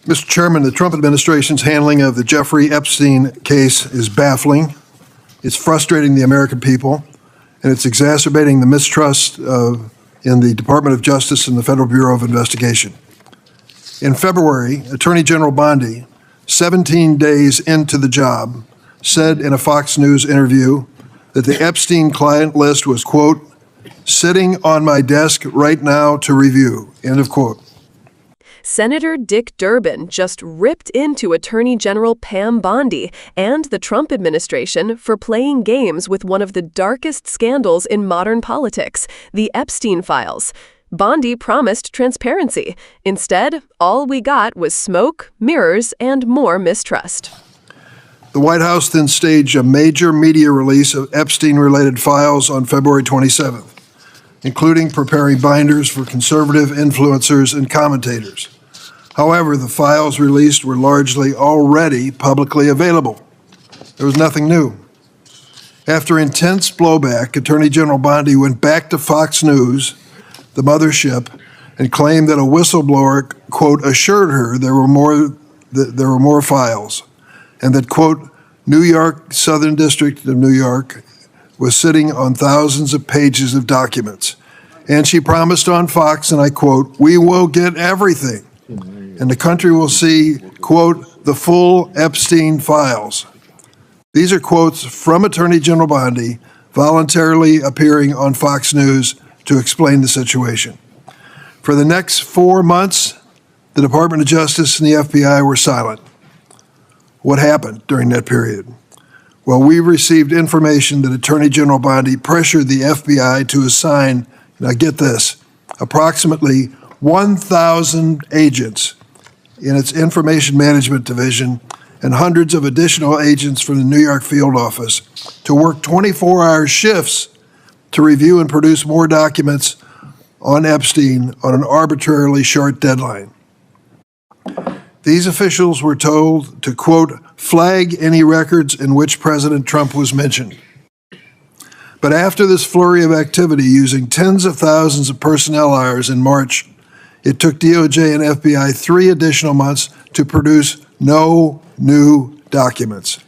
Mr. Chairman, the Trump administration's handling of the Jeffrey Epstein case is baffling. It's frustrating the American people, and it's exacerbating the mistrust in the Department of Justice and the Federal Bureau of Investigation. In February, Attorney General Bondi, 17 days into the job, said in a Fox News interview that the Epstein client list was, quote, sitting on my desk right now to review, end of quote. Senator Dick Durbin just ripped into Attorney General Pam Bondi and the Trump administration for playing games with one of the darkest scandals in modern politics, the Epstein files. Bondi promised transparency. Instead, all we got was smoke, mirrors, and more mistrust. The White House then staged a major media release of Epstein-related files on February 27th, including preparing binders for conservative influencers and commentators. However, the files released were largely already publicly available. There was nothing new. After intense blowback, Attorney General Bondi went back to Fox News, the mothership, and claimed that a whistleblower, quote, assured her there were more files, and that, quote, New York, Southern District of New York, was sitting on thousands of pages of documents. And she promised on Fox, and I quote, we will get everything, and the country will see, quote, the full Epstein files. These are quotes from Attorney General Bondi voluntarily appearing on Fox News to explain the situation. For the next 4 months, the Department of Justice and the FBI were silent. What happened during that period? Well, we received information that Attorney General Bondi pressured the FBI to assign, now get this, approximately 1,000 agents in its Information Management Division and hundreds of additional agents from the New York field office to work 24-hour shifts to review and produce more documents on Epstein on an arbitrarily short deadline. These officials were told to, quote, flag any records in which President Trump was mentioned. But after this flurry of activity using tens of thousands of personnel hours in March, it took DOJ and FBI 3 additional months to produce no new documents,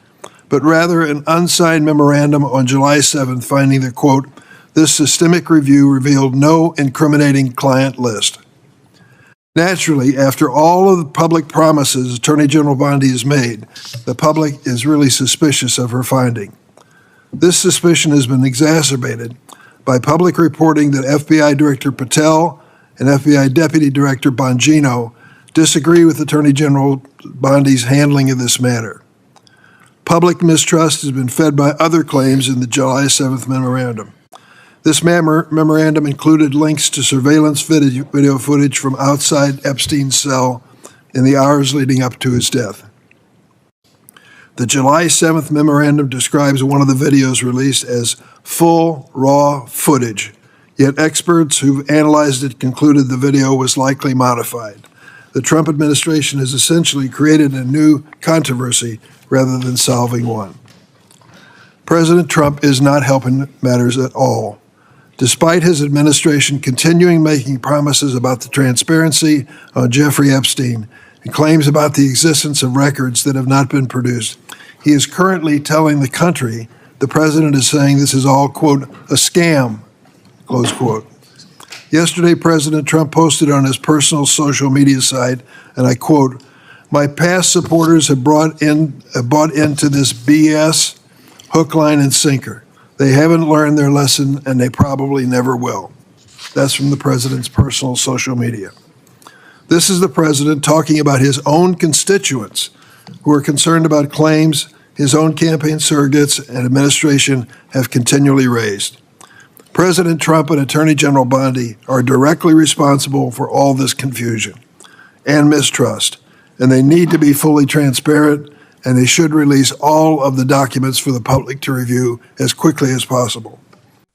but rather an unsigned memorandum on July 7th finding that, quote, this systemic review revealed no incriminating client list. Naturally, after all of the public promises Attorney General Bondi has made, the public is really suspicious of her finding. This suspicion has been exacerbated by public reporting that FBI Director Patel and FBI Deputy Director Bongino disagree with Attorney General Bondi's handling of this matter. Public mistrust has been fed by other claims in the July 7th memorandum. This memorandum included links to surveillance video footage from outside Epstein's cell in the hours leading up to his death. The July 7th memorandum describes one of the videos released as full, raw footage, yet experts who've analyzed it concluded the video was likely modified. The Trump administration has essentially created a new controversy rather than solving one. President Trump is not helping matters at all. Despite his administration continuing making promises about the transparency on Jeffrey Epstein and claims about the existence of records that have not been produced, he is currently telling the country the president is saying this is all, quote, a scam, close quote. Yesterday, President Trump posted on his personal social media site, and I quote, my past supporters have bought into this BS hook, line, and sinker. They haven't learned their lesson, and they probably never will. That's from the president's personal social media. This is the president talking about his own constituents who are concerned about claims his own campaign surrogates and administration have continually raised. President Trump and Attorney General Bondi are directly responsible for all this confusion and mistrust, and they need to be fully transparent, and they should release all of the documents for the public to review as quickly as possible.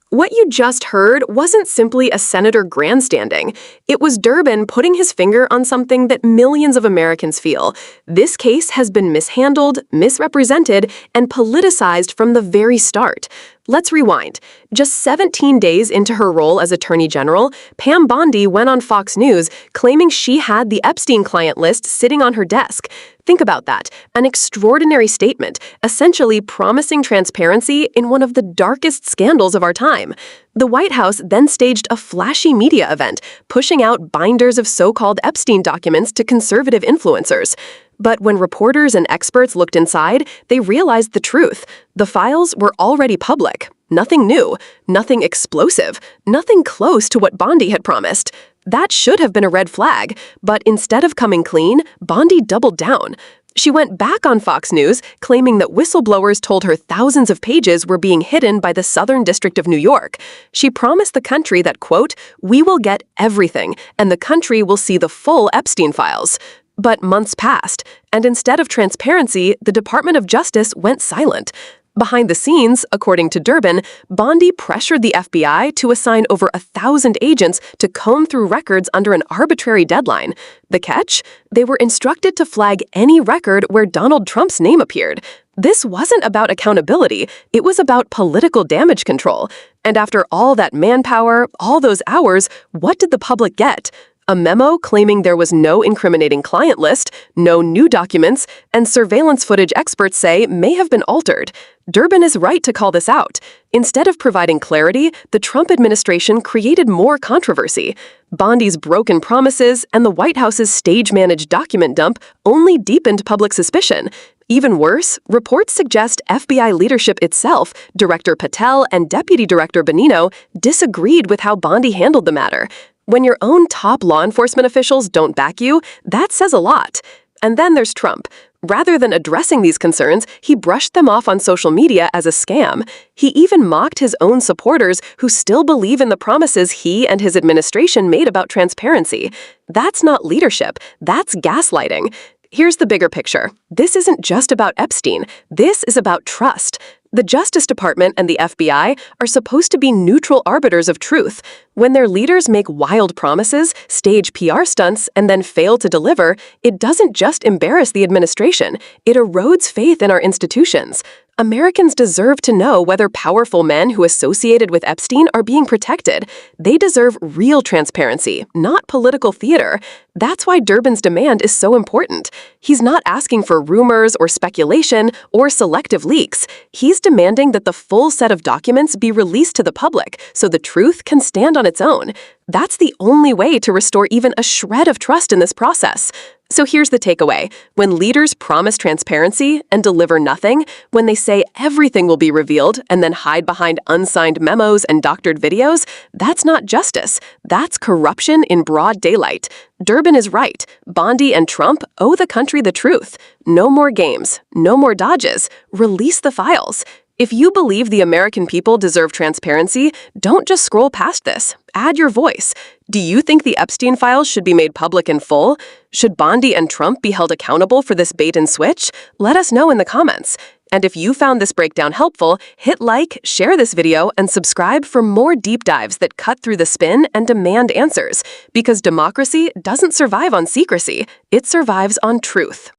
What you just heard wasn't simply a senator grandstanding. It was Durbin putting his finger on something that millions of Americans feel. This case has been mishandled, misrepresented, and politicized from the very start. Let's rewind. Just 17 days into her role as Attorney General, Pam Bondi went on Fox News claiming she had the Epstein client list sitting on her desk. Think about that. An extraordinary statement, essentially promising transparency in one of the darkest scandals of our time. The White House then staged a flashy media event, pushing out binders of so-called Epstein documents to conservative influencers. But when reporters and experts looked inside, they realized the truth. The files were already public. Nothing new, nothing explosive, nothing close to what Bondi had promised. That should have been a red flag, but instead of coming clean, Bondi doubled down. She went back on Fox News, claiming that whistleblowers told her thousands of pages were being hidden by the Southern District of New York. She promised the country that, quote, "We will get everything, and the country will see the full Epstein files." But months passed, and instead of transparency, the Department of Justice went silent. Behind the scenes, according to Durbin, Bondi pressured the FBI to assign over 1,000 agents to comb through records under an arbitrary deadline. The catch? They were instructed to flag any record where Donald Trump's name appeared. This wasn't about accountability, it was about political damage control. And after all that manpower, all those hours, what did the public get? A memo claiming there was no incriminating client list, no new documents, and surveillance footage experts say may have been altered. Durbin is right to call this out. Instead of providing clarity, the Trump administration created more controversy. Bondi's broken promises and the White House's stage-managed document dump only deepened public suspicion. Even worse, reports suggest FBI leadership itself, Director Patel and Deputy Director Bonino, disagreed with how Bondi handled the matter. When your own top law enforcement officials don't back you, that says a lot. And then there's Trump. Rather than addressing these concerns, he brushed them off on social media as a scam. He even mocked his own supporters who still believe in the promises he and his administration made about transparency. That's not leadership, that's gaslighting. Here's the bigger picture. This isn't just about Epstein. This is about trust. The Justice Department and the FBI are supposed to be neutral arbiters of truth. When their leaders make wild promises, stage PR stunts, and then fail to deliver, it doesn't just embarrass the administration, it erodes faith in our institutions. Americans deserve to know whether powerful men who associated with Epstein are being protected. They deserve real transparency, not political theater. That's why Durbin's demand is so important. He's not asking for rumors or speculation or selective leaks. He's demanding that the full set of documents be released to the public so the truth can stand on its own. That's the only way to restore even a shred of trust in this process. So here's the takeaway. When leaders promise transparency and deliver nothing, when they say everything will be revealed and then hide behind unsigned memos and doctored videos, that's not justice. That's corruption in broad daylight. Durbin is right. Bondi and Trump owe the country the truth. No more games. No more dodges. Release the files. If you believe the American people deserve transparency, don't just scroll past this. Add your voice. Do you think the Epstein files should be made public in full? Should Bondi and Trump be held accountable for this bait and switch? Let us know in the comments. And if you found this breakdown helpful, hit like, share this video, and subscribe for more deep dives that cut through the spin and demand answers. Because democracy doesn't survive on secrecy, it survives on truth.